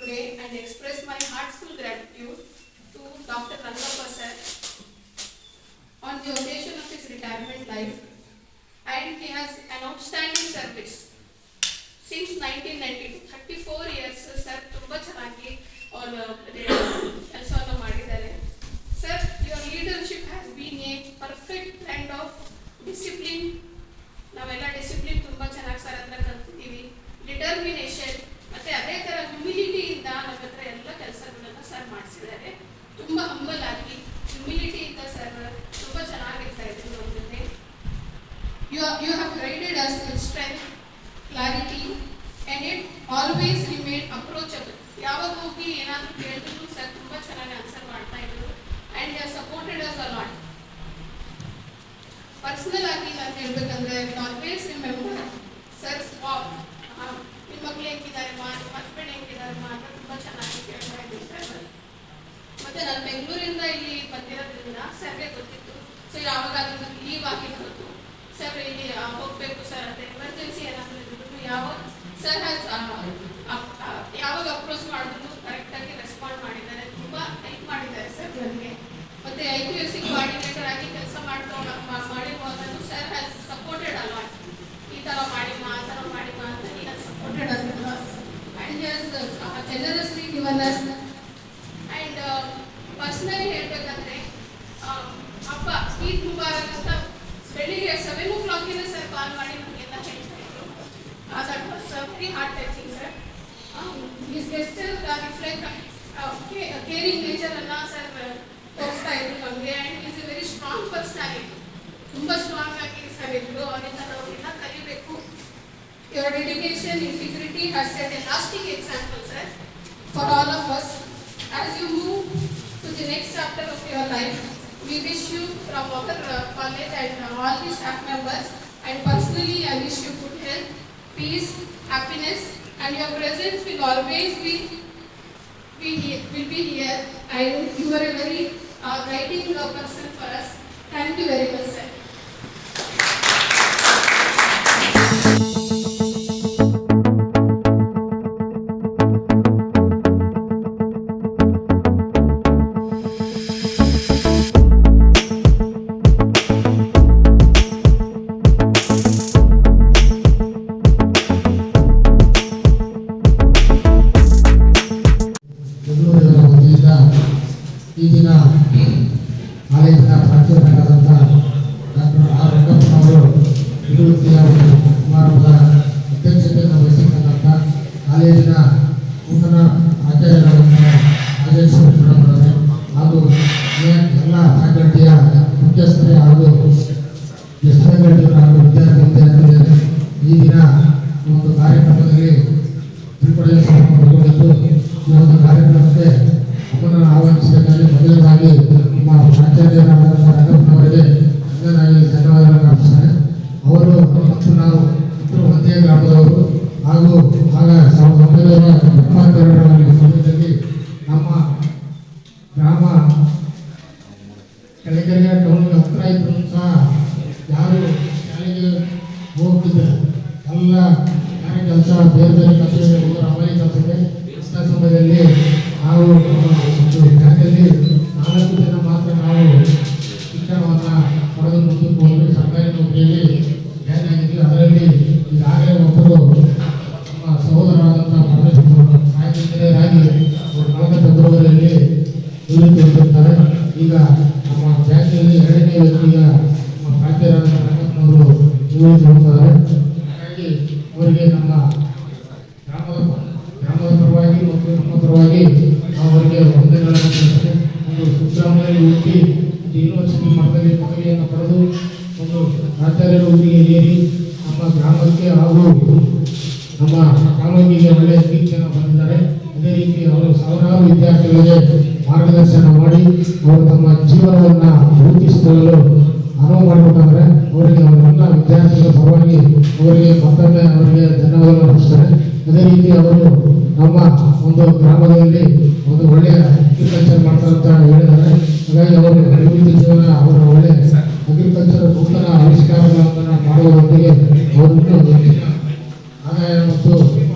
today and express my heartfelt gratitude to Dr. Rangappa sir on the occasion of his retirement life, and he has an outstanding service since 1992. 34 years sir ತುಂಬಾ ಚೆನ್ನಾಗಿ ಅವರು ಕೆಲಸವನ್ನು ಮಾಡಿದ್ದಾರೆ. Sir, your leadership has been a perfect blend of discipline. ನಾವೆಲ್ಲ discipline ತುಂಬಾ ಚೆನ್ನಾಗಿ sir ಹತ್ರ ಕಲ್ತಿದ್ದೀವಿ. ಡಿಟರ್ಮಿನೇಷನ್ ಮತ್ತೆ ಅದೇ ತರ ಹ್ಯುಮಿಲಿಟಿಯಿಂದ ನಮ್ಮ ಹತ್ರ ಎಲ್ಲ ಕೆಲಸಗಳನ್ನ ಸರ್ ಮಾಡಿಸಿದ್ದಾರೆ. ತುಂಬಾ ಹಂಬಲ್ ಆಗಿ ಹ್ಯುಮಿಲಿಟಿಯಿಂದ ಸರ್ ತುಂಬಾ ಚೆನ್ನಾಗಿರ್ತಾ ಇದ್ರು ನಮ್ಮ ಜೊತೆ. You have guided us with strength, clarity, and it always remained approachable. ಯಾವಾಗ ಹೋಗಿ ಏನಾದರೂ ಕೇಳಿದ್ರು ಸರ್ ತುಂಬಾ ಚೆನ್ನಾಗಿ ಆನ್ಸರ್ ಮಾಡ್ತಾ ಇದ್ರು. And he has supported us a lot. Personal ಆಗಿ ನಾನು ಹೇಳ್ಬೇಕಂದ್ರೆ ಆಲ್ವೇಸ್ ರಿಮೆಂಬರ್ ಸರ್ ವಾಕ್. ನಿಮ್ಮ ಮಕ್ಳು ಹೆಂಗಿದಾರಮ್ಮ, ನಿಮ್ಮ ಹಸ್ಬೆಂಡ್ ಹೆಂಗಿದಾರಮ್ಮ ಅಂತ ತುಂಬ ಚೆನ್ನಾಗಿ ಕೇಳ್ತಾ ಇದ್ದೀವಿ ಸರ್. ಮತ್ತೆ ನಾನು ಬೆಂಗಳೂರಿಂದ ಇಲ್ಲಿ ಬಂದಿರೋದ್ರಿಂದ ಸರ್ಗೆ ಗೊತ್ತಿತ್ತು. ಸೊ ಯಾವಾಗಾದ್ರೂ ಲೀವ್ ಆಗಿರೋದು ಸರ್ ಇಲ್ಲಿ ಹೋಗ್ಬೇಕು ಸರ್ ಅಂತ ಎಮರ್ಜೆನ್ಸಿ ಏನಾದರೂ ಇದ್ರು ಯಾವಾಗ ಸರ್ ಯಾವಾಗ ಅಪ್ರೋಚ್ ಮಾಡಿದ್ರು ಕರೆಕ್ಟಾಗಿ ರೆಸ್ಪಾಂಡ್ ಮಾಡಿದ್ದಾರೆ. ತುಂಬ ಹೆಲ್ಪ್ ಮಾಡಿದ್ದಾರೆ ಸರ್ ನನಗೆ. ಮತ್ತೆ IQAC ಕೋಆರ್ಡಿನೇಟರ್ ಆಗಿ ಕೆಲಸ ಮಾಡಿರುವಾಗಲೂ ಸರ್ ಹ್ಯಾಸ್ ಸಪೋರ್ಟೆಡ್ ಅಲಾಟ್. ಈ ಥರ ಮಾಡಿಮ್ಮ ಆ ಥರ ಮಾಡಿಮ್ಮ ಅಂತ he has supported us a lot and he has generously given us. And personally ಹೇಳ್ಬೇಕಂದ್ರೆ ಹಬ್ಬ ಈದ್ ಮುಬಾರಕ್ ಅಂತ ಬೆಳಿಗ್ಗೆ 7 o'clock ಸರ್ ಕಾಲ್ ಮಾಡಿ ನಮಗೆಲ್ಲ ಹೇಳ್ತಾ ಇದ್ರು. That was very heart touching sir. His gesture reflect caring nature ಅನ್ನ ಸರ್ ತೋರಿಸ್ತಾ ಇದ್ರು ನಮಗೆ. And is a very strong personality. ತುಂಬ ಸ್ಟ್ರಾಂಗ್ ಆಗಿ ಸರ್ ಇದ್ರು. ಅವರಿಂದ ನಾವೆಲ್ಲ ಕಲಿಬೇಕು. Your dedication, integrity has set a lasting example sir for all of us. As you move to the next chapter of your life, we wish you from our college and all the staff members, and personally I wish you good health, peace, happiness, and your presence will always be here, and you are a very guiding person for us. Thank you very much sir. ಈ ದಿನ ಕಾಲೇಜಿನ ಪ್ರಾಚಾರ್ಯರಾದಂಥ doctor R ರಂಗಪ್ಪನವರು ನಿವೃತ್ತಿಯ ಸಮಾರಂಭದ ಅಧ್ಯಕ್ಷತೆಯನ್ನು ವಹಿಸಿರ್ತಕ್ಕಂಥ ಕಾಲೇಜಿನ ನೂತನ ಆಚಾರ್ಯರಾದಂಥ Rajeshwari madam ಅವರೇ ಹಾಗೂ ಎಲ್ಲ ಫ್ಯಾಕಲ್ಟಿಯ ಮುಖ್ಯಸ್ಥರೇ ಹಾಗೂ ಗೆಸ್ಟ್ ಫ್ಯಾಕಲ್ಟಿಯವರು ಹಾಗೂ ವಿದ್ಯಾರ್ಥಿನಿಯರೇ, ಈ ದಿನ ಒಂದು ಕಾರ್ಯಕ್ರಮದಲ್ಲಿ ತಿಳ್ಕೊಳ್ಳಲು ಪಡೆದುಕೊಂಡಿದ್ದು ಈ ಒಂದು ಕಾರ್ಯಕ್ರಮಕ್ಕೆ ನಮ್ಮನ್ನು ಆಹ್ವಾನಿಸಬೇಕಾಗಿ ಮೊದಲನೇದಾಗಿ ನಮ್ಮ ಪ್ರಾಚಾರ್ಯರಾದಂಥ ರಂಗಪ್ಪನವರಿಗೆ ಮೊದಲನೇದಾಗಿ ಧನ್ಯವಾದಗಳನ್ನು ಅರ್ಪಿಸ್ತೇನೆ. ಅವರು ಮತ್ತು ನಾವು ಇಬ್ಬರು ಒಂದೇ ಗ್ರಾಮದವರು ಹಾಗೂ ಆಗ 1972ರಲ್ಲಿ ಸಮಯದಲ್ಲಿ ನಮ್ಮ ಗ್ರಾಮ ಕೆಳಗೆರೆಯ ಟೌನ್ಗೆ ಹತ್ತಿರ ಇದ್ರೂ ಸಹ ಯಾರು ಶಾಲೆಗೆ ಹೋಗ್ತಿದ್ದರು ಎಲ್ಲ ಯಾರೇ ಕೆಲಸ ಬೇರೆ ಬೇರೆ ಕೆಲಸಗಳಿಗೆ ಹೋಗೋರು ಅಮಲಿ ಕೆಲಸಕ್ಕೆ ಅಂಥ ಸಮಯದಲ್ಲಿ ನಾವು ಬ್ಯಾಂಕಲ್ಲಿ 4 ಜನ ಮಾತ್ರ ನಾವು ಶಿಕ್ಷಣವನ್ನು ಪಡೆದು ಮುಂದಕ್ಕೆ ಹೋಗಿ ಸರ್ಕಾರಿ ನೌಕರಿಯಲ್ಲಿ ಜಾಯ್ನ್ ಆಗಿದ್ವಿ. ಅದರಲ್ಲಿ ಈಗಾಗಲೇ ಒಬ್ಬರು ನಮ್ಮ ಸಹೋದರರಾದಂಥ ಪರಮೇಶ್ವರ ಸಾಹಿತ್ಯ ಇಂಜಿನಿಯರ್ ಆಗಿ ಅವರು ಕಳೆದ ಫೆಬ್ರವರಿಯಲ್ಲಿ ನಿವೃತ್ತಿ ಹೊಂದಿರ್ತಾರೆ. ಈಗ ನಮ್ಮ ಬ್ಯಾಂಕಿನಲ್ಲಿ 2ನೇ ವ್ಯಕ್ತಿಯ ನಮ್ಮ ಪ್ರಾಚಾರ್ಯರಾದಂಥ ರಂಗಪ್ಪನವರು ನಿವೃತ್ತಿ ಹೊಂದಿದ್ದಾರೆ. ಹಾಗಾಗಿ ಅವರಿಗೆ ನಮ್ಮ ಗ್ರಾಮದ ಪರವಾಗಿ ಮತ್ತು ನಮ್ಮ ಪರವಾಗಿ ಅವರಿಗೆ ವಂದನೆಗಳನ್ನು ತಿಳಿಸ್ತೇನೆ. ಒಂದು ಸುಗ್ರಾಮದಲ್ಲಿ ಹುಟ್ಟಿ ಯೂನಿವರ್ಸಿಟಿ ಮಟ್ಟದಲ್ಲಿ ಪದವಿಯನ್ನು ಪಡೆದು ಒಂದು ಆಚಾರ್ಯರ ಹುದ್ದೆಗೆ ಏರಿ ನಮ್ಮ ಗ್ರಾಮಕ್ಕೆ ಹಾಗೂ ನಮ್ಮ ಕಾನೂನಿಗೆ ಒಳ್ಳೆಯ ಕೀರ್ತಿಯನ್ನು ಬಂದಿದ್ದಾರೆ. ಅದೇ ರೀತಿ ಅವರು ಸಾವಿರಾರು ವಿದ್ಯಾರ್ಥಿಗಳಿಗೆ ಮಾರ್ಗದರ್ಶನ ಮಾಡಿ ಅವರು ತಮ್ಮ ಜೀವನವನ್ನು ರೂಪಿಸಿಕೊಳ್ಳಲು ಅನುವು ಮಾಡಿಕೊಟ್ಟಿದ್ದಾರೆ. ಅವರಿಗೆ ಅವರೆಲ್ಲ ವಿದ್ಯಾರ್ಥಿಗಳ ಪರವಾಗಿ ಅವರಿಗೆ ಮತ್ತೊಮ್ಮೆ ಅವರಿಗೆ ಧನ್ಯವಾದಗಳನ್ನು ಅರ್ಪಿಸ್ತಾರೆ. ಅದೇ ರೀತಿ ಅವರು ನಮ್ಮ ಒಂದು ಗ್ರಾಮದಲ್ಲಿ ಒಂದು ಒಳ್ಳೆಯ ಅಗ್ರಿಕಲ್ಚರ್ ಮಾಡ್ತಾರೆ ಅಂತ ಹೇಳಿದ್ದಾರೆ. ಹಾಗಾಗಿ ಅವರು ನಿವೃತ್ತಿ ಜೀವನ ಅವರ ಒಳ್ಳೆಯ ಅಗ್ರಿಕಲ್ಚರ್ ನೂತನ ಆವಿಷ್ಕಾರಗಳನ್ನು ಮಾಡುವುದರೊಂದಿಗೆ ಅವರನ್ನು ಆದಾಯ ಮತ್ತು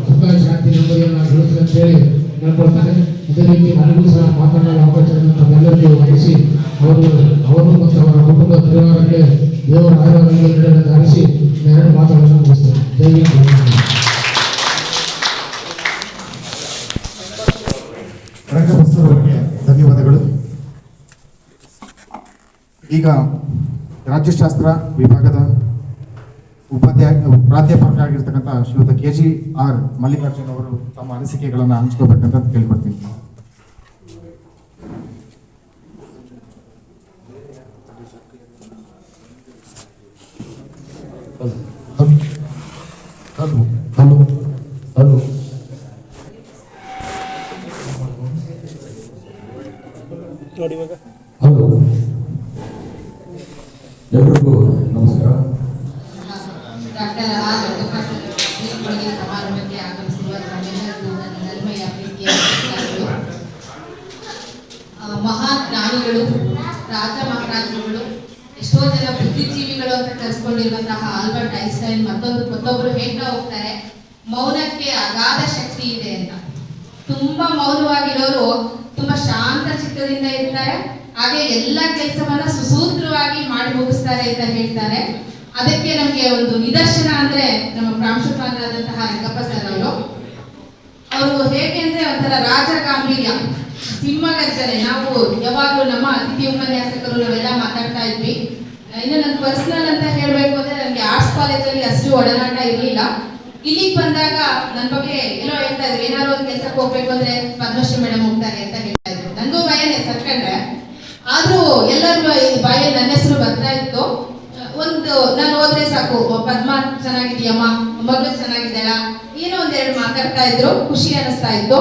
ಸುಖ ಶಾಂತಿ ನೆಮ್ಮದಿಯನ್ನು ಗಳಿಸಿ ಅಂತೇಳಿ ಹೇಳ್ಕೊಳ್ತಾರೆ. ಅದೇ ರೀತಿ ನನಗೂ ಸಹ ಮಾತನಾಡಲು ಅವಕಾಶ ತಮ್ಮೆಲ್ಲರಿಗೂ ವಂದಿಸಿ ಅವರು ಮತ್ತು ಅವರ ಕುಟುಂಬ ಪರಿವಾರಕ್ಕೆ ದೇವರ ಆರೋಗ್ಯ ನೀಡಲು ಧಾರಿಸಿ ಎರಡು ಮಾತುಗಳನ್ನು ಮುಗಿಸ್ತೇನೆ. ದಯವಿಟ್ಟು ರಂಗಬಸವರಿಗೆ ಧನ್ಯವಾದಗಳು. ಈಗ ರಾಜ್ಯಶಾಸ್ತ್ರ ವಿಭಾಗದ ಪ್ರಾಧ್ಯಾಪಕರಾಗಿರ್ತಕ್ಕಂಥ ಶ್ರೀಯುತ KGR ಮಲ್ಲಿಕಾರ್ಜುನ್ ಅವರು ತಮ್ಮ ಅನಿಸಿಕೆಗಳನ್ನು ಹಂಚ್ಕೋಬೇಕಂತ ಕೇಳ್ಕೊಡ್ತೀನಿ. ಹಲೋ, ಎಲ್ರಿಗೂ ನಮಸ್ಕಾರ. ಡಾಕ್ಟರ್ ಆರ್ ವೆಂಕಟೇಶ್ವರ ಸಮಾರಂಭಕ್ಕೆ ಆಗಮಿಸಿರುವ ನಮ್ಮೆಲ್ಲರಿಗೂ ನನ್ನ ನಲ್ಮೆಯ ಪ್ರೀತಿಯ ನಮಸ್ಕಾರಗಳು. ಮಹಾನ್ ಜ್ಞಾನಿಗಳು, ರಾಜ ಮಹಾರಾಜರುಗಳು, ಎಷ್ಟೋ ಜನ ಬುದ್ಧಿಜೀವಿಗಳು ಅಂತ ಕರೆಸ್ಕೊಂಡಿರುವಂತಹ ಆಲ್ಬರ್ಟ್ ಐನ್ಸ್ಟೈನ್ ಮತ್ತೊಬ್ಬರು ಹೇಳ್ತಾ ಹೋಗ್ತಾರೆ, ಮೌನಕ್ಕೆ ಅಗಾಧ ಶಕ್ತಿ ಇದೆ ಅಂತ. ತುಂಬಾ ಮೌನವಾಗಿರೋರು ತುಂಬಾ ಶಾಂತ ಚಿತ್ತದಿಂದ ಇರ್ತಾರೆ, ಹಾಗೆ ಎಲ್ಲ ಕೆಲಸವನ್ನ ಸುಸೂತ್ರವಾಗಿ ಮಾಡಿ ಮುಗಿಸ್ತಾರೆ ಅಂತ ಹೇಳ್ತಾರೆ. ಅದಕ್ಕೆ ನಮಗೆ ಒಂದು ನಿದರ್ಶನ ಅಂದ್ರೆ ನಮ್ಮ ಪ್ರಾಂಶುಪಾಲರಾದಂತಹ ರಂಗಪ್ಪ ಸರ್ ಅವರು ಹೇಗೆ ಅಂದ್ರೆ ಒಂಥರ ರಾಜ ಗಾಂಭೀರ್ಯ, ಸಿಂಹಗರ್ಜನೆ. ನಾವು ಯಾವಾಗಲೂ ನಮ್ಮ ಅತಿಥಿ ಉಪನ್ಯಾಸಕರು ನಾವೆಲ್ಲ ಮಾತಾಡ್ತಾ ಇದ್ವಿ. ಇನ್ನು ನನ್ನ ಪರ್ಸನಲ್ ಅಂತ ಹೇಳ್ಬೇಕು ಅಂದ್ರೆ ನನಗೆ ಆರ್ಟ್ಸ್ ಕಾಲೇಜಲ್ಲಿ ಅಷ್ಟು ಒಡನಾಟ ಇರಲಿಲ್ಲ. ಇಲ್ಲಿಗೆ ಬಂದಾಗ ನನ್ನ ಬಗ್ಗೆ ಏನೋ ಹೇಳ್ತಾ ಇದ್ರು, ಏನಾದ್ರು ಒಂದು ಕೆಲಸಕ್ಕೆ ಹೋಗ್ಬೇಕು ಅಂದ್ರೆ ಪದ್ಮಶ್ರೀ ಮೇಡಮ್ ಹೋಗ್ತಾರೆ ಅಂತ ಹೇಳ್ತಾ ಇದ್ರು. ನನಗೂ ಭಯನೇ ಸರ್ಕಂಡ್ರೆ, ಆದ್ರೂ ಎಲ್ಲರ ಬಾಯಲ್ಲಿ ನನ್ನ ಹೆಸರು ಬರ್ತಾ ಇತ್ತು. ಒಂದು ನಾನು ಹೋದ್ರೆ ಸಾಕು, ಪದ್ಮ ಚೆನ್ನಾಗಿದೆಯಮ್ಮ, ಮಗಳು ಚೆನ್ನಾಗಿದ್ದಾಳ, ಏನೋ ಒಂದೆರಡು ಮಾತಾಡ್ತಾ ಇದ್ರು, ಖುಷಿ ಅನಿಸ್ತಾ ಇತ್ತು.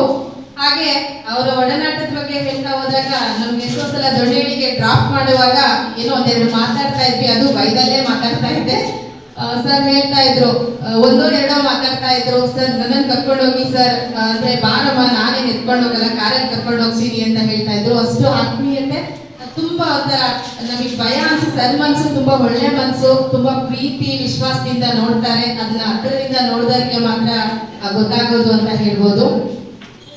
ಹಾಗೆ ಅವರ ಒಡನಾಟದ ಬಗ್ಗೆ ಹೇಳ್ತಾ ಹೋದಾಗ ನಮ್ಗೆ ಎಷ್ಟೋ ಸಲ ದೊಣ್ಣೆಳಿಗೆ ಡ್ರಾಪ್ ಮಾಡುವಾಗ ಏನೋ ಒಂದೆರಡು ಮಾತಾಡ್ತಾ ಇದ್ವಿ, ಅದು ಬೈದಲ್ಲೇ ಮಾತಾಡ್ತಾ ಇದ್ದೆ. ಸರ್ ಹೇಳ್ತಾ ಇದ್ರು, ಒಂದೋ ಎರಡೋ ಮಾತಾಡ್ತಾ ಇದ್ರು, ಸರ್ ನನ್ನನ್ನು ಕರ್ಕೊಂಡು ಹೋಗಿ ಸರ್ ಅಂದ್ರೆ ಬಾರಮ್ಮ ನಾನೇ ಎತ್ಕೊಂಡು ಹೋಗಲ್ಲ, ಕಾರಲ್ಲಿ ಕರ್ಕೊಂಡು ಹೋಗ್ತೀನಿ ಅಂತ ಹೇಳ್ತಾ ಇದ್ರು. ಅಷ್ಟು ಆತ್ಮೀಯತೆ, ತುಂಬಾ ಒಂಥರ ನಮಗೆ ಭಯ ಅನ್ಸು, ಸರ್ ಮನ್ಸು ತುಂಬಾ ಒಳ್ಳೆ ಮನ್ಸು, ತುಂಬಾ ಪ್ರೀತಿ ವಿಶ್ವಾಸದಿಂದ ನೋಡ್ತಾರೆ. ಅದನ್ನ ಹತ್ತಿರದಿಂದ ನೋಡಿದವರಿಗೆ ಮಾತ್ರ ಗೊತ್ತಾಗೋದು ಅಂತ ಹೇಳ್ಬೋದು.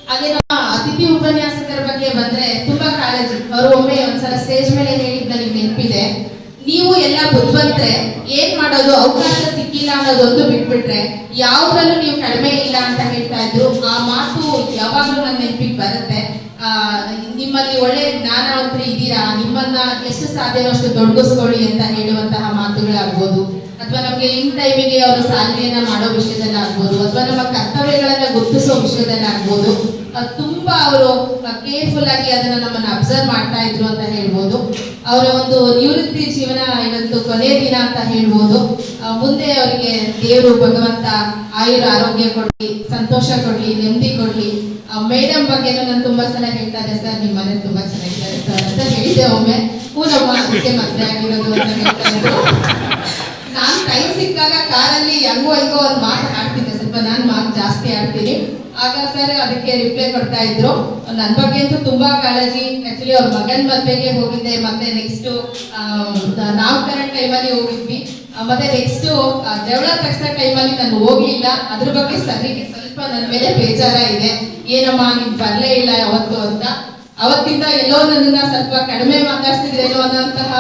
ಹಾಗೆ ನಮ್ಮ ಅತಿಥಿ ಉಪನ್ಯಾಸಕರ ಬಗ್ಗೆ ಬಂದ್ರೆ ತುಂಬಾ ಕಾಳಜಿ. ಅವರು ಒಮ್ಮೆ ಒಂದ್ಸಲ ಸ್ಟೇಜ್ ಮೇಲೆ ಹೇಳಿದ್ ನನಗೆ ನೆನಪಿದೆ, ನೀವು ಎಲ್ಲ ಬುದ್ಧಿವಂತರೆ, ಏನ್ ಮಾಡೋದು, ಅವಕಾಶ ಸಿಕ್ಕಿಲ್ಲ ಅನ್ನೋದೊಂದು ಬಿಟ್ಬಿಟ್ರೆ ಯಾವ್ದ್ರಲ್ಲೂ ನೀವು ಕಡಿಮೆ ಇಲ್ಲ ಅಂತ ಹೇಳ್ತಾ ಇದ್ರು. ಆ ಮಾತು ಯಾವಾಗ್ಲೂ ನನ್ನ ನೆನಪಿಗೆ ಬರುತ್ತೆ. ನಿಮ್ಮಲ್ಲಿ ಒಳ್ಳೆ ಜ್ಞಾನವಂತರು ಇದ್ದೀರಾ, ನಿಮ್ಮನ್ನ ಎಷ್ಟು ಸಾಧ್ಯನೋ ಅಷ್ಟು ದೊಡ್ಡಗಿಸ್ಕೊಳ್ಳಿ ಅಂತ ಹೇಳುವಂತಹ ಮಾತುಗಳಾಗ್ಬೋದು, ಅಥವಾ ನಮ್ಗೆ ಇನ್ ಟೈಮಿಗೆ ಅವರು ಸಾಧನೆಯನ್ನ ಮಾಡೋ ವಿಷಯದಲ್ಲಾಗ್ಬೋದು, ಅಥವಾ ನಮ್ಮ ಕರ್ತವ್ಯಗಳನ್ನ ಗುರುತಿಸೋ ವಿಷಯದಲ್ಲಾಗ್ಬೋದು, ತುಂಬಾ ಅವರು ಕೇರ್ಫುಲ್ ಆಗಿ ಅದನ್ನ ನಮ್ಮನ್ನ ಅಬ್ಸರ್ವ್ ಮಾಡ್ತಾ ಇದ್ರು ಅಂತ ಹೇಳ್ಬೋದು. ಅವರ ಒಂದು ನಿವೃತ್ತಿ ಜೀವನ ಇವತ್ತು ಕೊನೆಯ ದಿನ ಅಂತ ಹೇಳ್ಬೋದು. ಮುಂದೆ ಅವರಿಗೆ ದೇವರು ಭಗವಂತ ಆಯುರ ಆರೋಗ್ಯ ಕೊಡ್ಲಿ, ಸಂತೋಷ ಕೊಡ್ಲಿ, ನೆಮ್ಮದಿ ಕೊಡ್ಲಿ. ಮೇಡಮ್ ಬಗ್ಗೆನೂ ನಾನು ತುಂಬಾ ಸಲ ಹೇಳ್ತಾ ಇದ್ದೆ, ಸರ್ ನಿಮ್ಮ ಮನೆ ತುಂಬಾ ಚೆನ್ನಾಗಿದ್ದಾರೆ ಸರ್ ಅಂತ ಹೇಳಿದೆ ಒಮ್ಮೆ. ನಮ್ಮ ಅದಕ್ಕೆ ಮದುವೆ ಆಗಿರೋದು ಅಂತ ಹೇಳ್ತಾ ಇದ್ರು. ನಾನು ಟೈಮ್ ಸಿಕ್ಕಾಗ ಕಾರಲ್ಲಿ ಹೆಂಗೋ ಒಂದು ಮಾತು ಆಡ್ತಿದ್ದೆ, ಸ್ವಲ್ಪ ನಾನು ಮಾತು ಜಾಸ್ತಿ ಆಡ್ತೀನಿ. ಆಗ ಸರ್ ಅದಕ್ಕೆ ರಿಪ್ಲೈ ಕೊಡ್ತಾ ಇದ್ರು. ನನ್ನ ಬಗ್ಗೆ ಅಂತೂ ತುಂಬಾ ಕಾಳಜಿ. ಆಕ್ಚುಲಿ ಅವ್ರ ಮಗನ ಮದುವೆಗೆ ಹೋಗಿದ್ದೆ, ಮತ್ತೆ ನೆಕ್ಸ್ಟ್ ನಾಮಕರಣ ಟೈಮಲ್ಲಿ ಹೋಗಿದ್ವಿ, ಮತ್ತೆ ನೆಕ್ಸ್ಟ್ ಜವಳ ತಗ್ಸೋ ಟೈಮಲ್ಲಿ ನಾನು ಹೋಗ್ಲಿಲ್ಲ. ಅದ್ರ ಬಗ್ಗೆ ಸರಿಗೆ ಸ್ವಲ್ಪ ನನ್ನ ಮೇಲೆ ಬೇಜಾರ ಇದೆ, ಏನಮ್ಮ ನೀನ್ ಬರ್ಲೇ ಇಲ್ಲ ಯಾವತ್ತು ಅಂತ. ಅವತ್ತಿಂದ ಎಲ್ಲೋ ನನ್ನನ್ನ ಸ್ವಲ್ಪ ಕಡಿಮೆ ಮಾತಾಡ್ತಿದ್ರೇನೋ ಅನ್ನೋಂತಹ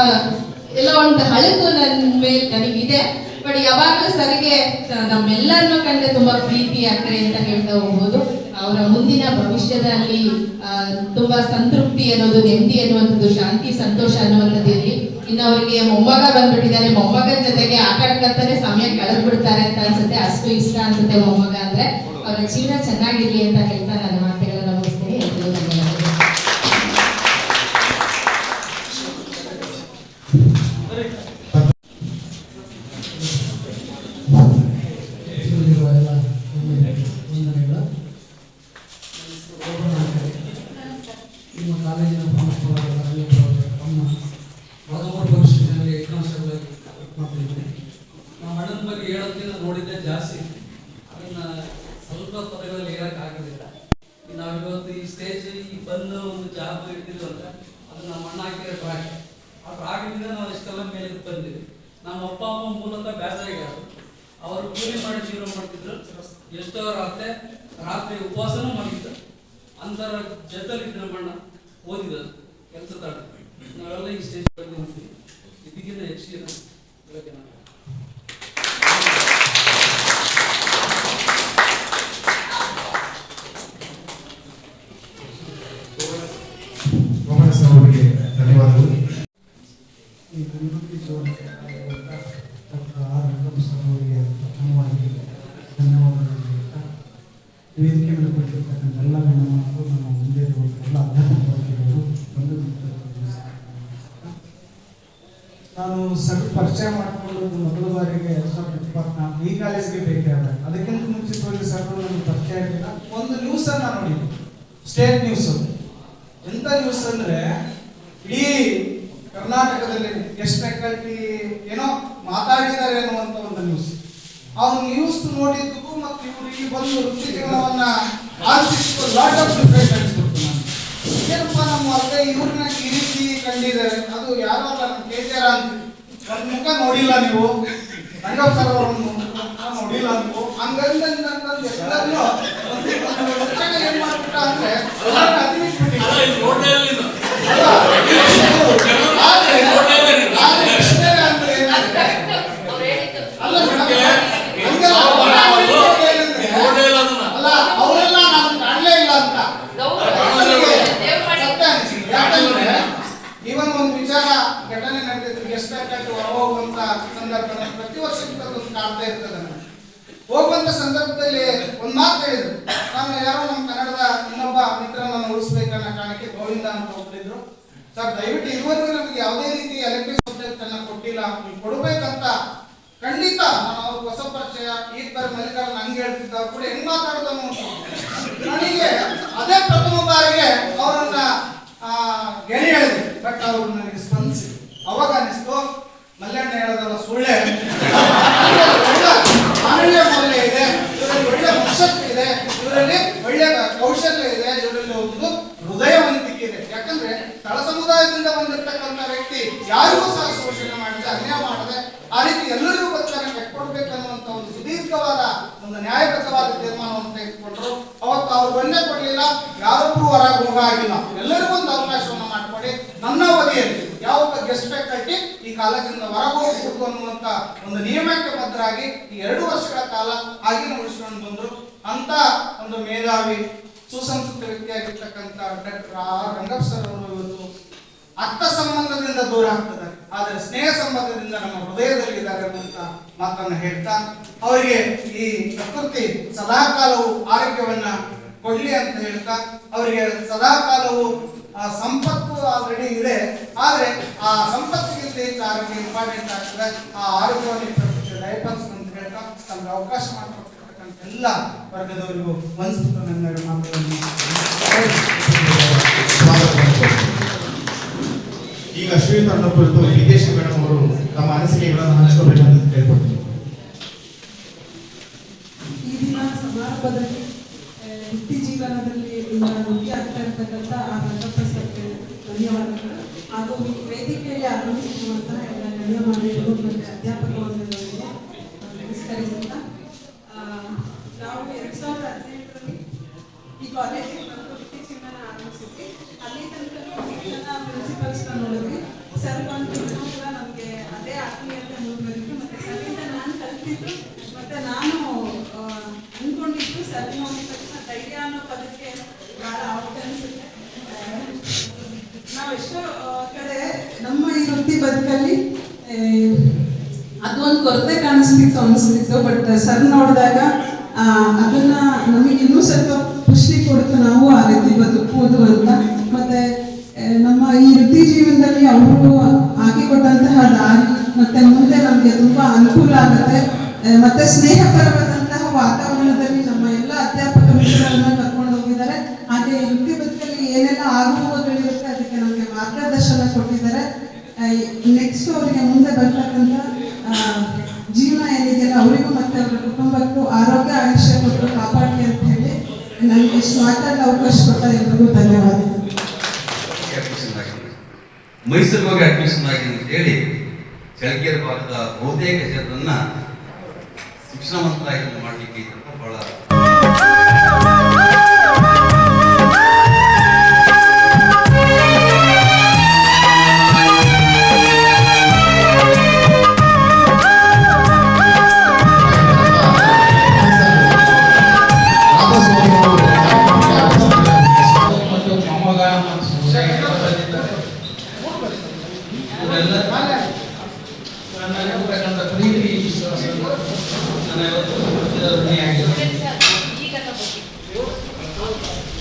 ಎಲ್ಲೋ ಒಂದು ಹಳಕು ನನ್ನ ಮೇಲೆ ನನಗಿದೆ. ಬಟ್ ಯಾವಾಗಲೂ ಸರಿಗೆ ನಮ್ಮೆಲ್ಲರನ್ನೂ ಕಂಡ್ರೆ ತುಂಬಾ ಪ್ರೀತಿ ಆಗ್ತದೆ ಅಂತ ಹೇಳ್ತಾ ಹೋಗ್ಬೋದು. ಅವರ ಮುಂದಿನ ಭವಿಷ್ಯದಲ್ಲಿ ತುಂಬಾ ಸಂತೃಪ್ತಿ ಅನ್ನೋದು, ನೆಮ್ಮದಿ ಅನ್ನುವಂಥದ್ದು, ಶಾಂತಿ ಸಂತೋಷ ಅನ್ನುವಂಥದ್ದು ಇರಲಿ. ಇನ್ನು ಅವರಿಗೆ ಮೊಮ್ಮಗ ಬಂದ್ಬಿಟ್ಟಿದ್ದಾರೆ, ಮೊಮ್ಮಗನ ಜೊತೆಗೆ ಆಟ ಆಡ್ಕೊಂತಾನೆ ಸಮಯ ಕಳೆದು ಬಿಡ್ತಾರೆ ಅಂತ ಅನ್ಸುತ್ತೆ, ಅಷ್ಟು ಇಷ್ಟ ಅನ್ಸುತ್ತೆ ಮೊಮ್ಮಗ ಅಂದ್ರೆ. ಅವರ ಜೀವನ ಚೆನ್ನಾಗಿರ್ಲಿ ಅಂತ ಹೇಳ್ತಾ ನನ್ನ ಮಾತುಗಳನ್ನ ಮುಗಿಸ್ತೀನಿ. ಎಲ್ಲರಿಗೂ ಧನ್ಯವಾದಗಳು. ನಿಮ್ಮ ಕಾಲೇಜಿನ ನಮ್ಮ ಅಣ್ಣನ ಬಗ್ಗೆ ಹೇಳೋದಕ್ಕಿಂತ ನೋಡಿದ್ದೆ ಜಾಸ್ತಿ, ಅದನ್ನ ಸ್ವಲ್ಪ ಪದಗಳಲ್ಲಿ ಹೇಳಕ್ ಆಗೋದಿಲ್ಲ. ನಾವಿವತ್ತು ಈ ಸ್ಟೇಜ್ ಬಂದು ಒಂದು ಜಾಬ್ ಇಟ್ಟಿದ್ದು ಅಂತ ಅದು ನಮ್ಮ ಅಣ್ಣ ಹಾಕಿರೋ ಟ್ರಾಕ್. ಆ ಟ್ರಾಕಿನಿಂದ ನಾವು ಇಷ್ಟೆಲ್ಲ ಮೇಲೆ ಬಂದಿವಿ. ನಮ್ಮ ಅಪ್ಪ ಅಮ್ಮ ಮೂಲತಃ ಬೇಸಾಯಿಗಾರರು. ಅವರು ಕೂಲಿ ಮಾಡಿ ಜೀವನ ಮಾಡ್ತಿದ್ರು. ಎಷ್ಟೋ ರಾತ್ರಿ ಉಪವಾಸನೂ ಮಾಡಿದ್ರು. ಅಂತರ ಜೊತೆಲಿದ್ದ ನಮ್ಮಣ್ಣ ಓದಿದ ಕೆಲಸ ತಾಡ ನಾವೆಲ್ಲ ಈ ಸ್ಟೇಜ್ ಬಗ್ಗೆ ನಿಂತೀವಿ. ಇದಕ್ಕಿಂತ ಹೆಚ್ಚಿನ ಬೆಳಗ್ಗೆ ನಾನು ಗೋಪಾಲ ಸರ್ ಅವರಿಗೆ ಧನ್ಯವಾದಗಳು. ಈ ಅಭಿವೃದ್ಧಿ ಜೋಡಿಸಿರುವಂಥ ಡಾಕ್ಟರ್ ಆರ್ ರಂಗಪ್ಪ ಅವರಿಗೆ ಪ್ರಥಮವಾಗಿ ಧನ್ಯವಾದಗಳು ಹೇಳ್ತಾ, ವೇದಿಕೆ ಮೇಲೆ ಕೊಟ್ಟಿರ್ತಕ್ಕಂಥ ಎಲ್ಲ ಗಣ್ಯಮಾನ್ಯರು, ನಮ್ಮ ಮುಂದೆ ಇರುವಂಥ ಎಲ್ಲ ಅಧ್ಯಾಪಕ ವರ್ಗದವರು ಬಂದು ನಾನು ಸ್ವಲ್ಪ ಪರಿಚಯ ಮಾಡಿಕೊಳ್ಳೋದು ಮೊದಲ ಬಾರಿಗೆ 2024 ಈ ಕಾಲೇಜ್ಗೆ ಬೇಕಾದಾಗ, ಅದಕ್ಕಿಂತ ಮುಂಚಿತವಾಗಿ ಸರ್ ನನಗೆ ಪರಿಚಯ ಆಗಿಲ್ಲ. ಒಂದು ನ್ಯೂಸ್ ಅನ್ನ ನೋಡಿದ್ವಿ, ಸ್ಟೇಟ್ ನ್ಯೂಸ್. ಎಂತ ನ್ಯೂಸ್ ಅಂದ್ರೆ ಇಡೀ ಕರ್ನಾಟಕದಲ್ಲಿ ಗೆಸ್ಟ್ ಫ್ಯಾಕಲ್ಟಿ ಏನೋ ಮಾತಾಡಿದ್ದಾರೆ ಅನ್ನುವಂತ ಒಂದು ನ್ಯೂಸ್. ಆ ನ್ಯೂಸ್ ನೋಡಿದ್ದಕ್ಕೂ ಮತ್ತು ಇವರು ಇಲ್ಲಿ ಬಂದು ವೃತ್ತಿ ಜೀವನವನ್ನ ಆರಿಸಿದ್ದು ಲಾಟ್ ಆಫ್ ಡಿಫ್ರೆಂಟ್ ಅನಿಸ್ಬಿಡ್ತು. ನಾನು ಏನಪ್ಪ ನಮ್ಮ ಅಲ್ಲೇ ಇವ್ರನ್ನ ಈ ರೀತಿ ಕಂಡಿದ್ದಾರೆ, ಅದು ಯಾರೋ ಅಲ್ಲ ನಮ್ಮ KJR ಅಂತ ಒಂದ್ ಮುಖ ನೋಡಿಲ್ಲ ನೀವು, ರಂಗಪ್ಪ ಸರ್ ಅವ್ರ ನೋಡಿಲ್ಲ ನೀವು, ಹಂಗಂದ ಎಲ್ಲರನ್ನೂ ಏನ್ ಮಾಡ್ಬಿಟ್ಟ ಅಂದ್ರೆ ಇವನ್ ಒಂದು ವಿಚಾರ ಘಟನೆ ನಡೆದಿತ್ತು. ಗೆಸ್ಟ್ ಫ್ಯಾಕಲ್ಟಿ ಹೋಗುವಂತ ಸಂದರ್ಭ ಪ್ರತಿ ವರ್ಷ ಒಂದು ಕಾಡ್ತಾ ಇರ್ತದೆ. ಹೋಗುವಂತ ಸಂದರ್ಭದಲ್ಲಿ ಒಂದ್ ಮಾತು ಹೇಳಿದ್ರು. ನಾನು ಯಾರೋ ನಮ್ಮ ಕನ್ನಡದ ಇನ್ನೊಬ್ಬ ಮಿತ್ರನನ್ನು ಉಳಿಸ್ಬೇಕನ್ನ ಕಾರಣಕ್ಕೆ ಗೋವಿಂದ ಅಂತ ಹೋಗ್ತಿದ್ರು. ಸರ್ ದಯವಿಟ್ಟು ಇದುವರೆಗೂ ನಮಗೆ ಯಾವುದೇ ರೀತಿ ಎಲೆಕ್ಟ್ರಿಕ್ ಸಬ್ಜೆಕ್ಟ್ ಅನ್ನ ಕೊಟ್ಟಿಲ್ಲ, ನೀವು ಕೊಡ್ಬೇಕಂತ. ಖಂಡಿತ ನಾನು ಅವ್ರ ಹೊಸ ಪರಿಚಯ ಈದ್ ಬಾರಿ ಮಲ್ಲಿಕಾರ್ಜುನ್ ಹಂಗೆ ಹೇಳ್ತಿದ್ದ ಕೂಡ ಹೆಂಗ್ ಮಾತಾಡೋದನ್ನು ನನಗೆ ಅದೇ ಪ್ರಥಮ ಬಾರಿಗೆ ಅವರನ್ನ ಗೆಳೆ ಹೇಳಿದೆ. ಬಟ್ ಅವರು ನನಗೆ ಸ್ಪಂದಿಸಿ ಅವಾಗ ಅನಿಸ್ತು ಮಲ್ಲಣ್ಣ ಹೇಳೋದಲ್ಲ ಸುಳ್ಳೆ, ಒಳ್ಳೆ ಮೌಲ್ಯ ಇದೆ ಇವರಲ್ಲಿ, ಒಳ್ಳೆ ಮನಶಕ್ತಿ ಇದೆ ಇವರಲ್ಲಿ, ಒಳ್ಳೆ ಕೌಶಲ್ಯ ಇದೆ ಇವರಲ್ಲಿ, ಒಂದು ಹೃದಯವಂತಿಕೆ ಇದೆ. ಯಾಕಂದ್ರೆ ತಳ ಸಮುದಾಯದಿಂದ ಬಂದಿರತಕ್ಕಂಥ ವ್ಯಕ್ತಿ ಯಾರಿಗೂ ಸಹ ಶೋಷಣೆ ಮಾಡದೆ, ಅನ್ಯಾಯ ಮಾಡದೆ, ಆ ರೀತಿ ಎಲ್ಲರಿಗೂ ಬದುಕನ್ನು ಕಟ್ಕೊಡ್ಬೇಕನ್ನುವಂತ ಒಂದು ಸುದೀರ್ಘವಾದ ಒಂದು ನ್ಯಾಯಬದ್ಧವಾದ ತೀರ್ಮಾನವನ್ನು ತೆಗೆದುಕೊಂಡ್ರು. ಅವತ್ತು ಅವ್ರು ಒಂದೇ ಕೊಡ್ಲಿಲ್ಲ, ಯಾರೊಬ್ಬರು ಹೊರಗೆ ಹೋಗಾಗಿಲ್ಲ, ಎಲ್ಲರಿಗೂ ಒಂದು ಅವಕಾಶವನ್ನು ಮಾಡಿಕೊಡಿ. ನನ್ನ ಅವಧಿಯಲ್ಲಿ ಯಾವ ಗೆಸ್ಟ್ ಫ್ಯಾಕಲ್ಟಿ ಈ ಕಾಲೇಜಿಂದ ಹೊರಗೆ ಹೋಗಬೇಕು ಅನ್ನುವಂತ ಒಂದು ನಿಯಮಕ್ಕೆ ಬದ್ಧರಾಗಿ ಈ 2 ವರ್ಷಗಳ ಕಾಲ ಆಗಿನ ಉಳಿಸ್ಕೊಂಡು ಬಂದ್ರು. ಅಂತ ಒಂದು ಮೇಧಾವಿ ಸುಸಂಸ್ಕೃತ ವ್ಯಕ್ತಿಯಾಗಿರ್ತಕ್ಕಂಥ ಡಾಕ್ಟರ್ ಆರ್ ರಂಗಪ್ಪ ಸರ್ ಅವರು ಇವತ್ತು ಅರ್ಥ ಸಂಬಂಧದಿಂದ ದೂರ ಆಗ್ತಿದ್ದಾರೆ, ಆದರೆ ಸ್ನೇಹ ಸಂಬಂಧದಿಂದ ನಮ್ಮ ಹೃದಯದಲ್ಲಿ ಇದ್ದಾರೆ ಅನ್ನುವಂತ ಮಾತನ್ನ ಹೇಳ್ತಾ, ಅವರಿಗೆ ಈ ಪ್ರಕೃತಿ ಸದಾಕಾಲವು ಆರೋಗ್ಯವನ್ನ ಕೊಡ್ಲಿ ಅಂತ ಹೇಳ್ತಾ, ಅವರಿಗೆ ಸದಾಕಾಲವು ಸಂಪತ್ತು ಆಲ್ರೆಡಿ ಇದೆ, ಆದ್ರೆ ಆ ಸಂಪತ್ತಿಗಿಂತ ಹೆಚ್ಚು ಆರೋಗ್ಯ ಇಂಪಾರ್ಟೆಂಟ್ ಆಗ್ತದೆ. ಆ ಆರೋಗ್ಯವನ್ನು ದಯಪಾಲಿಸಿ ಅಂತ ಹೇಳ್ತಾ ತಮಗೆ ಅವಕಾಶ ಮಾಡಿಕೊಡ್ತಕ್ಕಂಥ ಎಲ್ಲ ವರ್ಗದವರಿಗೂ ವಂದಿಸುತ್ತ ನನ್ನ ಮಾತುಗಳನ್ನು. ಈಗ ಶ್ರೀಯುತ ಕುರಿತು ವಿದೇಶಿ ಮೇಡಮ್ ಅವರು ತಮ್ಮ ಅನಿಸಿಕೆಗಳನ್ನು ಹಂಚಿಕೊಳ್ಳಬೇಕಂತ ಕೇಳ್ಕೊಡ್ತೀನಿ. ಈ ದಿನ ಸಮಾರಂಭದಲ್ಲಿ ವೃತ್ತಿ ಜೀವನದಲ್ಲಿ ವೃತ್ತಿ ಆಗ್ತಾ ಇರ್ತಕ್ಕಂಥ ಆ ರಂಗಪ್ಪ ಸರ್ಗೆ ಧನ್ಯವಾದಗಳು. ಹಾಗೂ ವೇದಿಕೆಯಲ್ಲಿ ಆಗಮಿಸಿರುವಂತಹ ಎಲ್ಲ ಗಣ್ಯಮಾನ್ಯರು ಮತ್ತು ಅಧ್ಯಾಪಕ ವರ್ಗದವರಿಗೆ ನಮಸ್ಕರಿಸುತ್ತಾ, ನಾವು 2018ರಲ್ಲಿ ಈ ಕಾಲೇಜಿಗೆ ಬಂದು ವೃತ್ತಿ ಜೀವನ ಆರಂಭಿಸಿದ್ವಿ. ಅಲ್ಲಿ ತನಕ ಪ್ರಿನ್ಸಿಪಲ್ಸ್ನ ನೋಡಿದ್ವಿ. ಸರ್ ಬಂದು ಕೂಡ ನಮಗೆ ಅದೇ ಆತ್ಮೀಯತೆ ಮುಂದುವರಿತು. ಮತ್ತು ಸರಿಂದ ನಾನು ಕಲ್ತಿದ್ದು ಮತ್ತು ನಾನು ಅಂದ್ಕೊಂಡಿದ್ದು ಸರ್ ನೋಡಿದ ತಕ್ಷಣ ಧೈರ್ಯ ಅನ್ನೋ ಪದಕ್ಕೆ ಭಾಳ ಆವತ್ತು ಅನಿಸುತ್ತೆ. ನಾವೆಷ್ಟೋ ಕಡೆ ನಮ್ಮ ಈ ವೃತ್ತಿ ಬದುಕಲ್ಲಿ ಅದೊಂದು ಕೊರತೆ ಅನಿಸ್ತಿತ್ತು. ಬಟ್ ಸರ್ ನೋಡಿದಾಗ ಅದನ್ನ ನಮಗೆ ಇನ್ನೂ ಸ್ವಲ್ಪ ಪುಷ್ಟಿ ಕೊಡ್ತು, ನಾವು ಆ ರೀತಿ ಬದುಕುವುದು ಅಂತ. ಮತ್ತೆ ನಮ್ಮ ಈ ವೃತ್ತಿ ಜೀವನದಲ್ಲಿ ಅವರು ಹಾಕಿಕೊಟ್ಟಂತಹ ದಾರಿ ಮತ್ತೆ ಮುಂದೆ ನಮಗೆ ತುಂಬಾ ಅನುಕೂಲ ಆಗುತ್ತೆ. ಮತ್ತೆ ಸ್ನೇಹಪರವಾದಂತಹ ವಾತಾವರಣದಲ್ಲಿ ನಮ್ಮ ಎಲ್ಲ ಅಧ್ಯಾಪಕ ಮಿತ್ರರನ್ನ ಕರ್ಕೊಂಡು ಹೋಗಿದ್ದಾರೆ. ಹಾಗೆ ವೃತ್ತಿ ಬದುಕಲ್ಲಿ ಏನೆಲ್ಲ ಆಗುವುಗಳಿರುತ್ತೆ ಅದಕ್ಕೆ ನಮಗೆ ಮಾರ್ಗದರ್ಶನ ಕೊಟ್ಟಿದ್ದಾರೆ. ನೆಕ್ಸ್ಟ್ ಅವರಿಗೆ ಮುಂದೆ ಬರ್ತಕ್ಕಂಥ ಜೀವನ ಏನಿದೆಯಲ್ಲ ಅವರಿಗೂ ಮತ್ತೆ ಅವರ ಕುಟುಂಬಕ್ಕೂ ಆರೋಗ್ಯ ಆಯುಷ್ಯ ಕೊಟ್ಟು ಕಾಪಾಡಿ ಅಂತ ಹೇಳಿ ನನಗೆ ಇಷ್ಟು ಮಾತಾಡಲು ಅವಕಾಶ ಕೊಟ್ಟ ಎಲ್ಲರಿಗೂ ಧನ್ಯವಾದಗಳು. ಮೈಸೂರಿಗೆ ಹೋಗಿ ಅಡ್ಮಿಷನ್ ಆಗಿ ಅಂತ ಹೇಳಿ ಚಳ್ಳಕೆರೆ ಭಾಗದ ಬಹುತೇಕ ಜನರನ್ನ ಶಿಕ್ಷಣ ಮಂತ್ರಾಲಯ ಮಾಡಲಿಕ್ಕೆ ಬಹಳ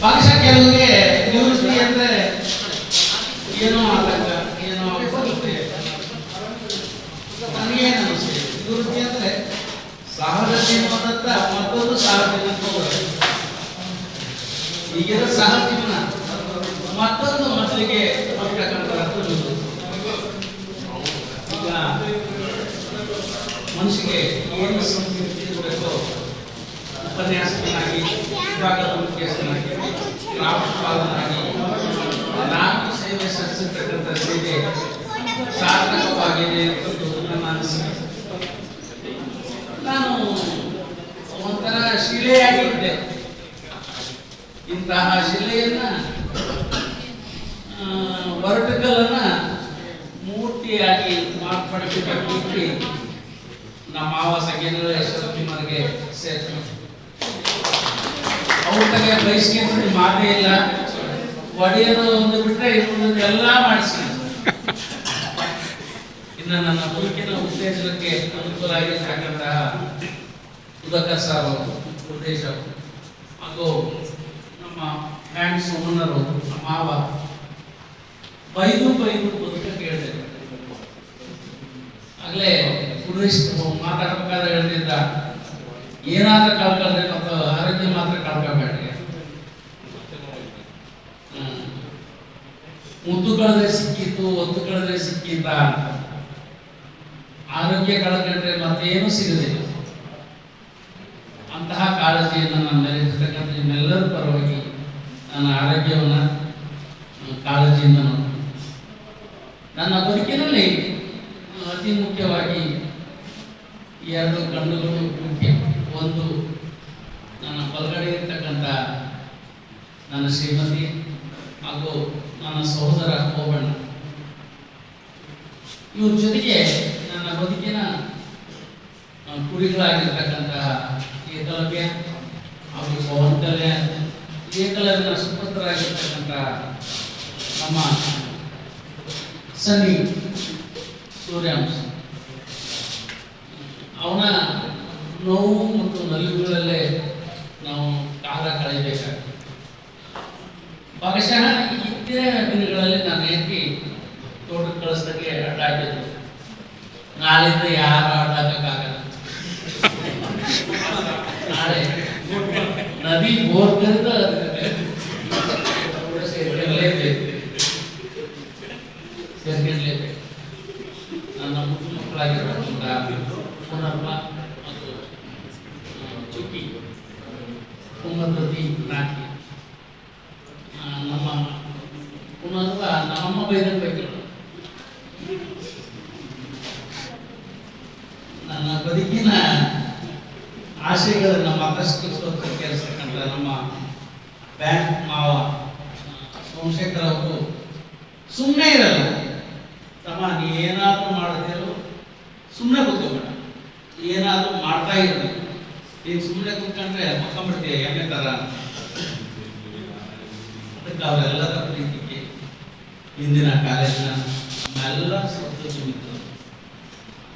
ಬಹುಶಃ ಕೆಲವರಿಗೆ ನಿವೃತ್ತಿ ಅಂದ್ರೆ ಏನೋ ಆತಂಕ, ಏನೋ ಬರುತ್ತೆ. ನನಗೇನು ಅನಿಸ್ತದೆ, ನಿವೃತ್ತಿ ಅಂದ್ರೆ ಸಹಜ ಜೀವನದತ್ತ ಮತ್ತೊಂದು ಸಹಜ ಜೀವನ. ಈಗಿರೋ ಸಹಜ ಜೀವನ ಮತ್ತೊಂದು ಮೊದಲಿಗೆ ಬರ್ತಕ್ಕಂಥದ್ದು. ಈಗ ಮನುಷ್ಯಗೆ ಏನು ಸಂಸ್ಕೃತಿ ಇರಬೇಕು, ಉಪನ್ಯಾಸಕನಾಗಿ, ವಿಭಾಗದ ಮುಖ್ಯಸ್ಥನಾಗಿ, ಪ್ರಾಂಶುಪಾಲನಾಗಿ ನಾನು ಸೇವೆ ಸಲ್ಲಿಸಿರ್ತಕ್ಕಂಥ ಸೇವೆ ಸಾರ್ಥಕವಾಗಿದೆ ಎಂದು ನನ್ನ ಅನಿಸಿಕೆ. ನಾನು ಒಂಥರ ಶಿಲೆಯಾಗಿದ್ದೆ. ಇಂತಹ ಶಿಲೆಯನ್ನ ವರ್ಟಿಕಲನ್ನ ಮೂರ್ತಿಯಾಗಿ ಮಾರ್ಪಡಿಸಬೇಕು. ನಮ್ಮ ಆವಾಸ ಗೆಲ್ಲುವರಿಗೆ ಸೇರ್ತಾರೆ. ಅವ್ರಿಗೆ ಬಯಸ್ಕೊಂಡು ಮಾತೇ ಇಲ್ಲ. ಒಡೆಯೋದು ಒಂದು ಬಿಟ್ಟರೆ ಇನ್ನೊಂದು ಎಲ್ಲ ಮಾಡಿಸ್ಕೊಂಡು ಇನ್ನು ನನ್ನ ಬದುಕಿನ ಉತ್ತೇಜನಕ್ಕೆ ಅನುಕೂಲ ಆಗಿರ್ತಕ್ಕಂತಹ ಸುಧಾಕರ್ ಸರ್ ಅವರು ಉದ್ದೇಶ ಹಾಗೂ ನಮ್ಮ ಹ್ಯಾಂಡ್ ಸೋಮಣ್ಣರು, ನಮ್ಮ ಮಾವ ಬೈದು ಬದುಕಕ್ಕೆ ಹೇಳ್ತೇವೆ. ಆಗಲೇ ಮಾತಾಡಬೇಕಾದ್ರೆ ಹೇಳ್ತಿದ್ದ, ಏನಾದ್ರೂ ಕಳ್ಕೊಳ್ದೆ ಮತ್ತು ಆರೋಗ್ಯ ಮಾತ್ರ ಕಳ್ಕೊಬೇಡ್ರಿ. ಮುದ್ದು ಕಳೆದ್ರೆ ಸಿಕ್ಕಿತ್ತು, ಒತ್ತು ಕಳೆದ್ರೆ ಸಿಕ್ಕಿದ್ದ. ಆರೋಗ್ಯ ಕಳ್ಕೊಂಡ್ರೆ ಮತ್ತೇನು ಸಿಗಲಿಲ್ಲ. ಅಂತಹ ಕಾಳಜಿಯನ್ನು ನಾನು ಮೆರೆದಿರ್ತಕ್ಕಂಥ ನಿಮ್ಮೆಲ್ಲರ ಪರವಾಗಿ ನನ್ನ ಆರೋಗ್ಯವನ್ನು ಕಾಳಜಿಯಿಂದ ನನ್ನ ಬದುಕಿನಲ್ಲಿ ಅತಿ ಮುಖ್ಯವಾಗಿ ಎರಡು ಕಣ್ಣುಗಳು ಮುಖ್ಯ. ಒಂದು ನನ್ನ ಬಲಗಡೆ ಇರ್ತಕ್ಕಂಥ ನನ್ನ ಶ್ರೀಮತಿ ಹಾಗೂ ನನ್ನ ಸಹೋದರ ಓಬಣ್ಣ. ಇವ್ರ ಜೊತೆಗೆ ನನ್ನ ಬದುಕಿನ ಕುರಿಗಳಾಗಿರ್ತಕ್ಕಂತಹ ಏಕಲವ್ಯ ಹಾಗೂ ಪವನ್ಕಲ್ಯ, ಏಕಲವ್ಯನ ಸುಪುತ್ರರಾಗಿರ್ತಕ್ಕಂತಹ ನಮ್ಮ ಸನ್ನಿ ಸೂರ್ಯಾಂಶ. ಅವನ ನೋವು ಮತ್ತು ನಲಿವುಗಳಲ್ಲೇ ನಾವು ಕಾಲ ಕಳೆಯಬೇಕಾಗ್ತದೆ. ಭಾಗಶಃ ಇದ್ದೇ ದಿನಗಳಲ್ಲಿ ನಾನು ಎತ್ತಿ ತೋಟಕ್ಕೆ ಕಳಿಸ್ದಾಗೆ ಅಡ್ಡ ಹಾಕಿದ್ರು. ನಾಳಿಂದ ಯಾರು ಅಡ್ಡಾಕಕ್ಕಾಗಲ್ಲ. ನಾಳೆ ನದಿ ಬೋರ್ ಕರೆದ ಸೇರ್ಕೊಂಡ್ಲೇಬೇಕು. ನನ್ನ ಮಕ್ಕಳಾಗಿರ್ತಕ್ಕಂಥ ಪುನರ್ವ ಮತ್ತು ಚುಕ್ಕಿ ಕುಂಭದ್ರತಿ ನಾಟಿ ನಮ್ಮ ಪುನರ್ವ ನಮ್ಮಮ್ಮ ಬೈದಬೇಕು. ನನ್ನ ಬದುಕಿನ ಆಶಯಗಳನ್ನು ಮತ್ತಷ್ಟು ಕೆಲಸಕ್ಕಂಥ ನಮ್ಮ ಬ್ಯಾಂಕ್ ಮಾವ ಸೋಮಶೇಖರ್ ಅವರು ಸುಮ್ಮನೆ ಇರಲ್ಲ. ತಮ್ಮ ನೀ ಏನಾದರೂ ಮಾಡಿದ್ರು ಸುಮ್ಮನೆ ಕೂತ್ಕೋಬೇಡ, ಏನಾದರೂ ಮಾಡ್ತಾ ಇರಬೇಕು. ಈಗ ಸುಮ್ಮನೆ ಕೂತ್ಕೊಂಡ್ರೆ ಮಕ್ಕೊಂಡ್ಬಿಡ್ತೀಯ ಎಮ್ಮೆ ಥರ. ಅದಕ್ಕೆ ಅವರೆಲ್ಲರ ಪ್ರೀತಿಗೆ ಇಂದಿನ ಕಾಲೇಜಿನ ನಮ್ಮೆಲ್ಲ ಸಂತೋಷ ಮಿತ್ರರು,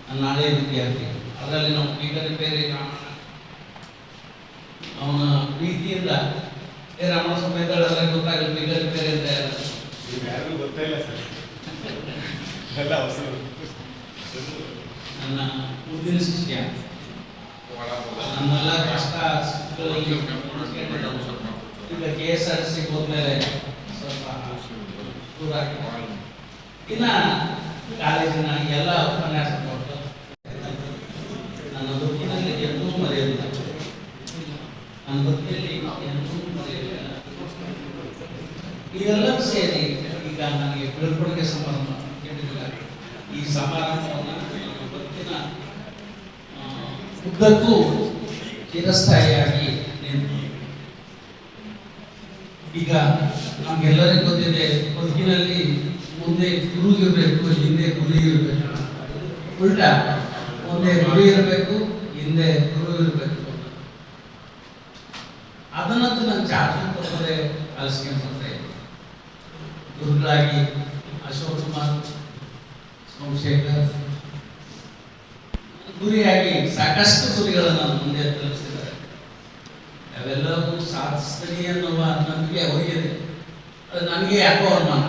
ನನ್ನ ಹಳೆಯ ವಿದ್ಯಾರ್ಥಿ. ಅದರಲ್ಲಿ ನಾವು ಬೀಗರಿ ಬೇರೆ ರಾಮಣ್ಣ, ಅವನ ಪ್ರೀತಿಯಿಂದ ರಾಮಣ್ಣ ಸ್ವಲ್ಪ ಇದ್ದಾಳೆಲ್ಲ ಗೊತ್ತಾಗಲ್ಲ. ಬೀಗರಿ ಬೇರೆ ಅಂತ ಯಾರಿಗೂ ಗೊತ್ತೇ ಇಲ್ಲ ಸರ್, ಎಲ್ಲ ಅವಸರ. ನನ್ನ ಮುದ್ದಿನ ಶಿಷ್ಯ, ನನ್ನೆಲ್ಲ ಕಷ್ಟ ಈಗ KSRTC ಹೋದ್ಮೇಲೆ ಸ್ವಲ್ಪ ದೂರ ಆಗಿದೆ. ಇನ್ನ ಕಾಲೇಜಿನ ಎಲ್ಲ ಉಪನ್ಯಾಸ ಕೊಟ್ಟು ನನ್ನ ಬದುಕಿನಲ್ಲಿ ಎಂದೂ ಮರೆಯೋದಿಲ್ಲ. ನನ್ನ ಬದುಕಿನಲ್ಲಿ ಎಂದೂ ಮರೆಯೋದಿಲ್ಲ. ಇದೆಲ್ಲವೂ ಸೇರಿ ಈಗ ನನಗೆ ಬೀಳ್ಕೊಡುಗೆ ಸಮಾರಂಭ ಕೇಳಿದಿಲ್ಲ. ಈ ಸಮಾರಂಭವನ್ನು ನನ್ನ ಬದುಕಿನ ಉದ್ದಕ್ಕೂ ಚಿರಸ್ಥಾಯಿಯಾಗಿ ನಿಂತು. ಈಗ ನಮ್ಗೆಲ್ಲರಿಗೂ ಗೊತ್ತಿದೆ, ಬದುಕಿನಲ್ಲಿ ಮುಂದೆ ಗುರು ಇರಬೇಕು, ಹಿಂದೆ ಗುರಿ ಇರಬೇಕು. ಉಲ್ಟಾ, ಮುಂದೆ ಗುರಿ ಇರಬೇಕು, ಹಿಂದೆ ಗುರು ಇರಬೇಕು. ಅದನ್ನಂತೂ ನನ್ನ ಚಾಚು ತಪ್ಪದೆ ಕಲಿಸ್ಕೊಂಡ್ಬರ್ತಾ ಇದ್ದೆ. ಗುರುಗಳಾಗಿ ಅಶೋಕ್ ಕುಮಾರ್, ಸೋಮಶೇಖರ್, ಗುರಿಯಾಗಿ ಸಾಕಷ್ಟು ಗುರಿಗಳನ್ನು ಮುಂದೆ ತಲುಪಿಸಿದ್ದಾರೆ. ಅವೆಲ್ಲವೂ ಸಾಧಿಸ್ತೀನಿ ಅನ್ನುವ ನಂಬಿಕೆ ಅವರಿಗಿದೆ. ಅದು ನನಗೆ ಯಾಕೋ ಅನುಮಾನ,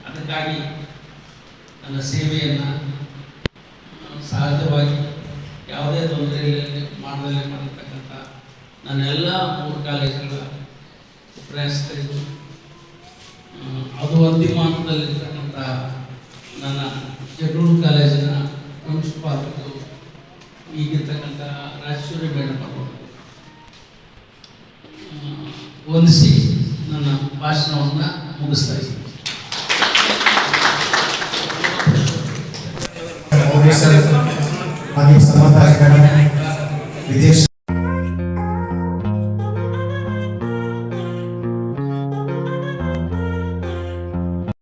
ಅದಕ್ಕಾಗಿ ನನ್ನ ಸೇವೆಯನ್ನು ಸಹಜವಾಗಿ ಯಾವುದೇ ತೊಂದರೆ ಇಲ್ಲದೆ ಮಾಡದಲ್ಲೇ ಮಾಡಿರ್ತಕ್ಕಂಥ ನನ್ನೆಲ್ಲ 3 ಕಾಲೇಜುಗಳ ಪ್ರಯಾಸಕರಿಗೂ, ಅದು ಅಂತಿಮ ಹಂತದಲ್ಲಿರ್ತಕ್ಕಂಥ ನನ್ನ ಜಗಳೂರು ಕಾಲೇಜಿನ ಪ್ರಿನ್ಸಿಪಾಲ್ಗಳು, ಈಗಿರ್ತಕ್ಕಂಥ ರಾಜೇಶ್ವರಿ ಮೇಡಮ್ ಅವರು ವಂದಿಸಿ ನನ್ನ ಭಾಷಣವನ್ನು ಮುಗಿಸ್ತಾ ಇದ್ದೀನಿ. ಹಾಗೆ ಸಮತಾಧಿಕಾರ ವಿದೇಶ